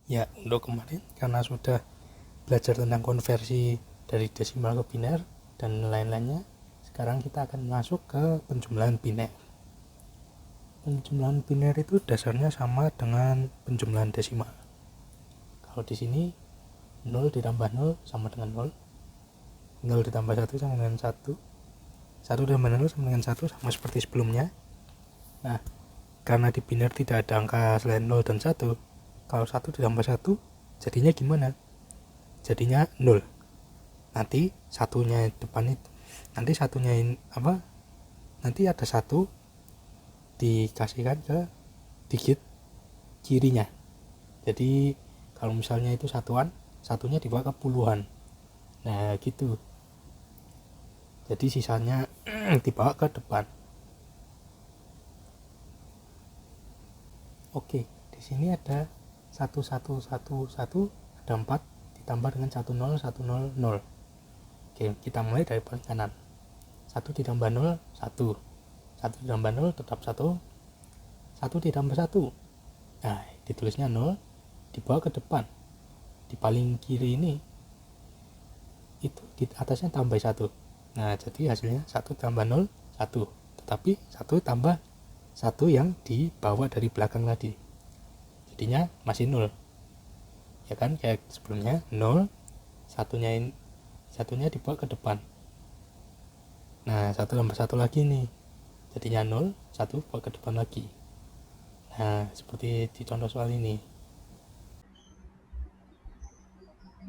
Ya, untuk kemarin karena sudah belajar tentang konversi dari desimal ke biner dan lain-lainnya, sekarang kita akan masuk ke penjumlahan biner. Penjumlahan biner itu dasarnya sama dengan penjumlahan desimal. Kalau di sini 0 ditambah 0 sama dengan 0, 0 ditambah 1 sama dengan 1, 1 ditambah 0 sama dengan 1, sama seperti sebelumnya. Nah, karena di biner tidak ada angka selain 0 dan 1, kalau 1 ditambah 1 jadinya gimana? Jadinya 0. Nanti satunya depan itu, nanti satunya apa? Nanti ada 1 dikasihkan ke digit kirinya. Jadi kalau misalnya itu satuan, satunya dibawa ke puluhan. Nah, gitu. Jadi sisanya dibawa ke depan. Oke, di sini ada 1111, ada 4 ditambah dengan 1010. Oke, kita mulai dari paling kanan. 1 ditambah 0, 1. 1 ditambah 0 tetap 1. 1 ditambah 1. Nah, ditulisnya 0, dibawa ke depan. Di paling kiri ini, itu di atasnya tambah 1. Nah, jadi hasilnya 1 tambah 0, 1. Tetapi 1 tambah 1 yang dibawa dari belakang tadi. Jadinya masih 0. Ya kan, kayak sebelumnya 0, satunya dibawa ke depan. Nah, 1 tambah 1 lagi nih. Jadinya 0, 1 bawa ke depan lagi. Nah, seperti di contoh soal ini.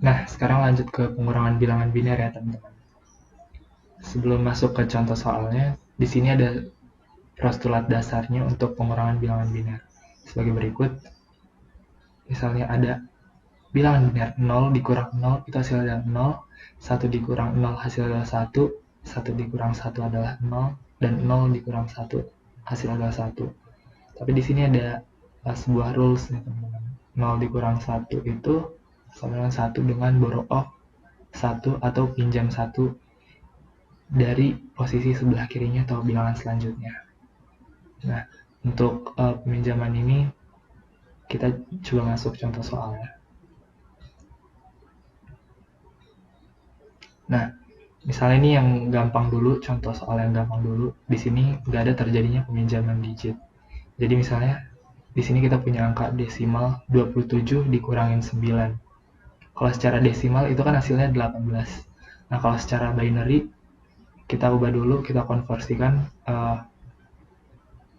Nah, sekarang lanjut ke pengurangan bilangan biner ya, teman-teman. Sebelum masuk ke contoh soalnya, di sini ada postulat dasarnya untuk pengurangan bilangan biner. Sebagai berikut, misalnya ada bilangan biner 0 dikurang 0 itu hasilnya adalah 0, 1 dikurang 0 hasilnya adalah 1, 1 dikurang 1 adalah 0, dan 0 dikurang 1 hasilnya adalah 1. Tapi di sini ada sebuah rules nih teman-teman. 0 dikurang 1 itu sama dengan 1 dengan borrow off 1 atau pinjam 1 dari posisi sebelah kirinya atau bilangan selanjutnya. Nah, untuk peminjaman ini kita coba masuk contoh soalnya. Nah, misalnya ini yang gampang dulu, contoh soal yang gampang dulu. Di sini nggak ada terjadinya peminjaman digit. Jadi misalnya di sini kita punya angka desimal 27 dikurangin 9. Kalau secara desimal itu kan hasilnya 18. Nah, kalau secara binary kita ubah dulu, kita konversikan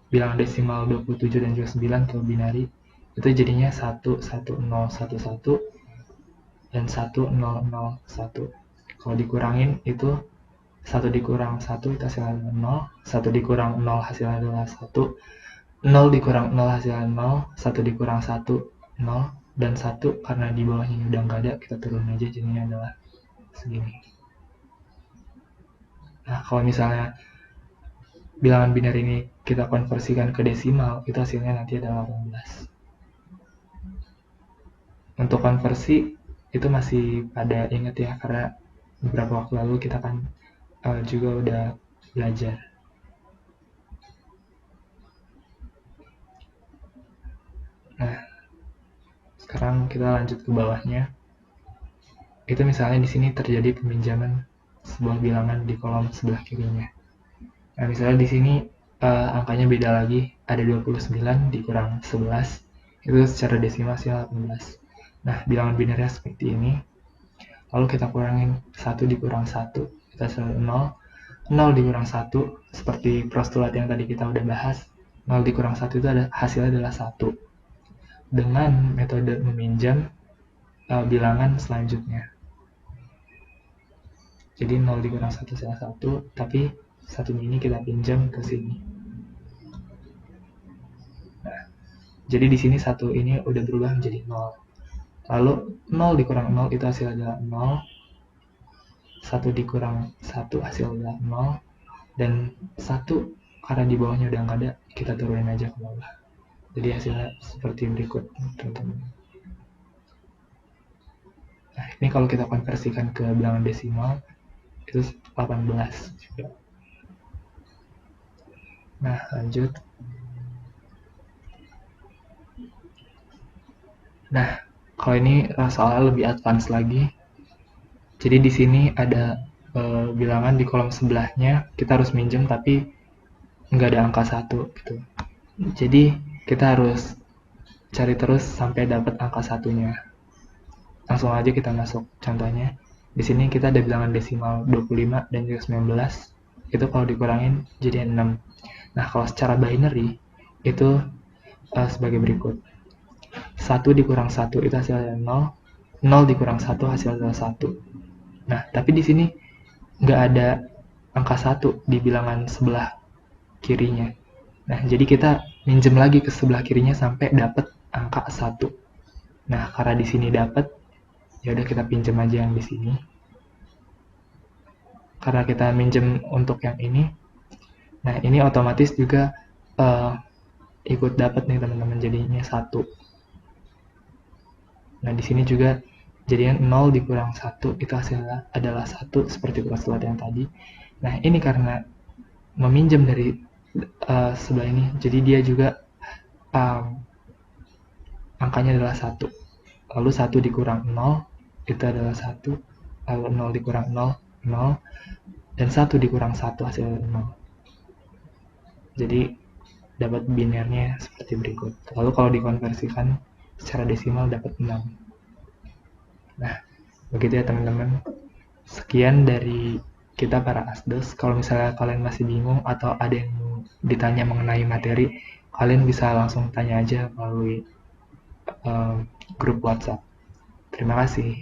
bilangan desimal 27 dan juga 9 ke binary. Itu jadinya 11011 dan 1001. Kalau dikurangin itu 1 dikurang 1 itu hasilnya adalah 0, 1 dikurang 0 hasilnya adalah 1, 0 dikurang 0 hasilnya 0, 1 dikurang 1, 0, dan 1 karena di bawahnya udah nggak ada, kita turun aja jadinya adalah segini. Nah, kalau misalnya bilangan biner ini kita konversikan ke desimal, itu hasilnya nanti adalah 18. Untuk konversi, itu masih pada ingat ya, karena beberapa waktu lalu kita kan juga udah belajar. Nah, sekarang kita lanjut ke bawahnya. Itu misalnya di sini terjadi peminjaman sebuah bilangan di kolom sebelah kirinya. Nah, misalnya di sini angkanya beda lagi, ada 29 dikurang 11, itu secara desimal hasilnya 18. Nah, bilangan binernya seperti ini. Lalu kita kurangin 1 dikurang 1, kita hasilnya 0. 0 dikurang 1, seperti postulat yang tadi kita udah bahas, 0 dikurang 1 itu hasilnya adalah 1. Dengan metode meminjam bilangan selanjutnya. Jadi 0 dikurang 1 salah 1, tapi satunya ini kita pinjam ke sini. Nah, jadi di sini 1 ini udah berubah menjadi 0. Lalu 0 dikurang 0 itu hasilnya adalah 0. 1 dikurang 1 hasilnya adalah 0. Dan 1 karena di bawahnya udah nggak ada, kita turunin aja ke bawah. Jadi hasilnya seperti berikut, teman-teman. Nah, ini kalau kita konversikan ke bilangan desimal, itu 18 juga. Nah, lanjut. Nah, Kalau ini soalnya lebih advance lagi. Jadi di sini ada bilangan di kolom sebelahnya, kita harus minjem tapi nggak ada angka 1 gitu. Jadi kita harus cari terus sampai dapat angka satunya. Langsung aja kita masuk contohnya. Di sini kita ada bilangan desimal 25 dan juga 19. Itu kalau dikurangin jadi 6. Nah, kalau secara binary itu sebagai berikut. 1 dikurang 1 itu hasilnya 0. 0 dikurang 1 hasilnya 1. Nah, tapi di sini nggak ada angka 1 di bilangan sebelah kirinya. Nah, jadi kita minjem lagi ke sebelah kirinya sampai dapat angka 1. Nah, karena di sini dapat, ya udah kita pinjam aja yang di sini. Karena kita minjem untuk yang ini, nah ini otomatis juga ikut dapat nih teman-teman, jadinya 1. Nah, di sini juga jadinya 0 dikurang 1 itu hasilnya adalah 1 seperti postulat yang tadi. Nah, ini karena meminjam dari sebelah ini, jadi dia juga angkanya adalah 1. Lalu 1 dikurang 0 itu adalah 1. Lalu 0 dikurang 0, 0. Dan 1 dikurang 1 hasilnya 0. Jadi dapat binernya seperti berikut. Lalu kalau dikonversikan secara desimal dapat 6. Nah, begitu ya teman-teman. Sekian dari kita para asdos. Kalau misalnya kalian masih bingung atau ada yang mau ditanya mengenai materi, kalian bisa langsung tanya aja melalui grup WhatsApp. Terima kasih.